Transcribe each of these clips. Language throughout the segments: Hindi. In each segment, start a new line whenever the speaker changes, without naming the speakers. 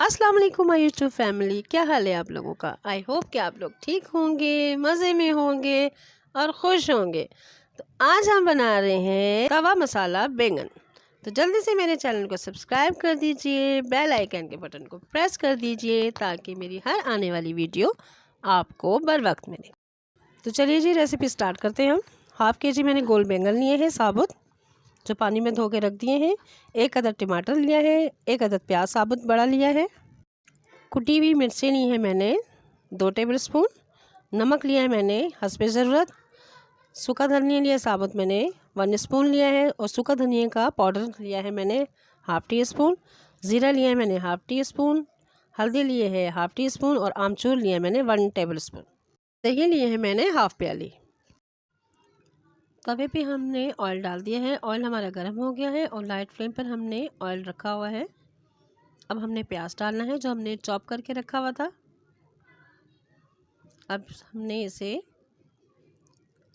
अस्सलाम वालेकुम माय यूट्यूब फैमिली, क्या हाल है आप लोगों का। आई होप कि आप लोग ठीक होंगे, मज़े में होंगे और खुश होंगे। तो आज हम बना रहे हैं तवा मसाला बैंगन। तो जल्दी से मेरे चैनल को सब्सक्राइब कर दीजिए, बेल आइकन के बटन को प्रेस कर दीजिए ताकि मेरी हर आने वाली वीडियो आपको बर वक्त मिले। तो चलिए जी रेसिपी स्टार्ट करते हैं हम। हाफ़ के जी मैंने गोल बैंगन लिए हैं साबुत, जो पानी में धो के रख दिए हैं। 1 अदद टमाटर लिया है, 1 अदद प्याज साबुत बड़ा लिया है। कुटी हुई मिर्चें ली हैं मैंने 2 टेबल स्पून। नमक लिया है मैंने हस्बे ज़रूरत। सूखा धनिया लिया साबुत मैंने 1 स्पून लिया है और सूखा धनिया का पाउडर लिया है मैंने ½ टी स्पून। ज़ीरा लिया है मैंने ½ टी स्पून। हल्दी लिए है ½ टी स्पून और आमचूर लिया है मैंने 1 टेबल स्पून। दही लिए है मैंने ½ प्याली। तवे पे हमने ऑयल डाल दिया है। ऑयल हमारा गर्म हो गया है और लाइट फ्लेम पर हमने ऑयल रखा हुआ है। अब हमने प्याज डालना है जो हमने चॉप करके रखा हुआ था। अब हमने इसे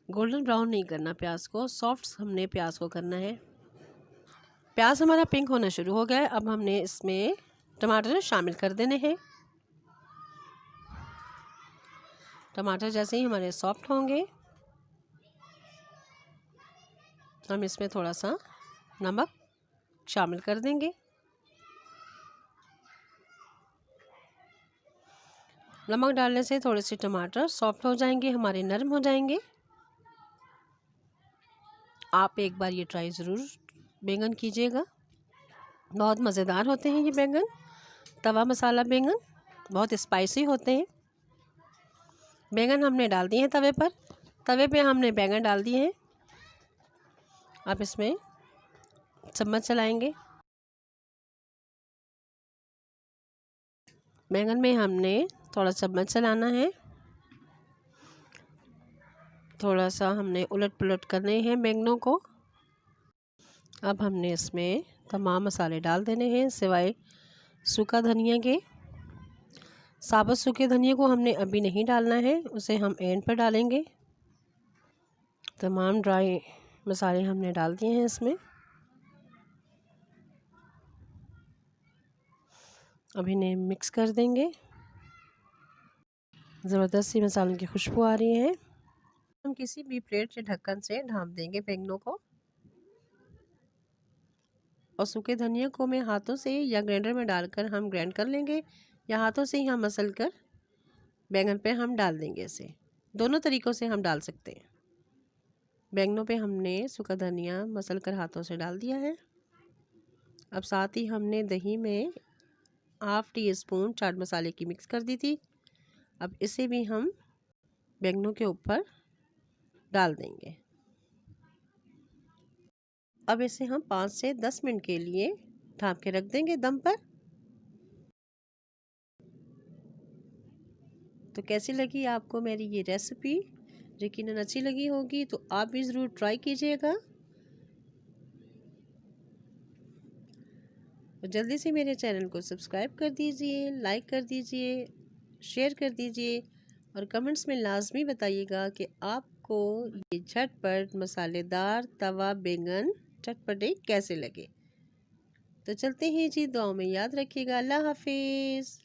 गोल्डन ब्राउन नहीं करना, प्याज को सॉफ्ट हमने प्याज को करना है। प्याज हमारा पिंक होना शुरू हो गया है। अब हमने इसमें टमाटर शामिल कर देने हैं। टमाटर जैसे ही हमारे सॉफ्ट होंगे हम इसमें थोड़ा सा नमक शामिल कर देंगे। नमक डालने से थोड़े से टमाटर सॉफ्ट हो जाएंगे, हमारे नरम हो जाएंगे। आप एक बार ये ट्राई ज़रूर बैंगन कीजिएगा, बहुत मज़ेदार होते हैं ये बैंगन। तवा मसाला बैंगन बहुत स्पाइसी होते हैं। बैंगन हमने डाल दिए हैं तवे पे हमने बैंगन डाल दिए हैं। अब इसमें चम्मच चलाएंगे। बैंगन में हमने थोड़ा चम्मच चलाना है, थोड़ा सा हमने उलट पुलट करने हैं बैंगनों को। अब हमने इसमें तमाम मसाले डाल देने हैं सिवाय सूखा धनिया के। साबुत सूखे धनिया को हमने अभी नहीं डालना है, उसे हम एंड पर डालेंगे। तमाम ड्राई मसाले हमने डाल दिए हैं इसमें। अब इन्हें मिक्स कर देंगे। ज़बरदस्त सी मसालों की खुशबू आ रही है। हम किसी भी प्लेट या ढक्कन से ढाँप देंगे बैंगनों को और सूखे धनिया को मैं हाथों से या ग्राइंडर में डालकर हम ग्राइंड कर लेंगे या हाथों से ही हम मसल कर बैंगन पे हम डाल देंगे। इसे दोनों तरीक़ों से हम डाल सकते हैं। बैंगनों पे हमने सूखा धनिया मसल कर हाथों से डाल दिया है। अब साथ ही हमने दही में ½ टी स्पून चाट मसाले की मिक्स कर दी थी। अब इसे भी हम बैंगनों के ऊपर डाल देंगे। अब इसे हम 5 से 10 मिनट के लिए ढाँप के रख देंगे दम पर। तो कैसी लगी आपको मेरी ये रेसिपी? यकीनन अच्छी लगी होगी, तो आप भी ज़रूर ट्राई कीजिएगा। तो जल्दी से मेरे चैनल को सब्सक्राइब कर दीजिए, लाइक कर दीजिए, शेयर कर दीजिए और कमेंट्स में लाजमी बताइएगा कि आपको ये झटपट मसालेदार तवा बैंगन चटपटे कैसे लगे। तो चलते हैं जी, दुआओं में याद रखिएगा। अल्लाह हाफिज़।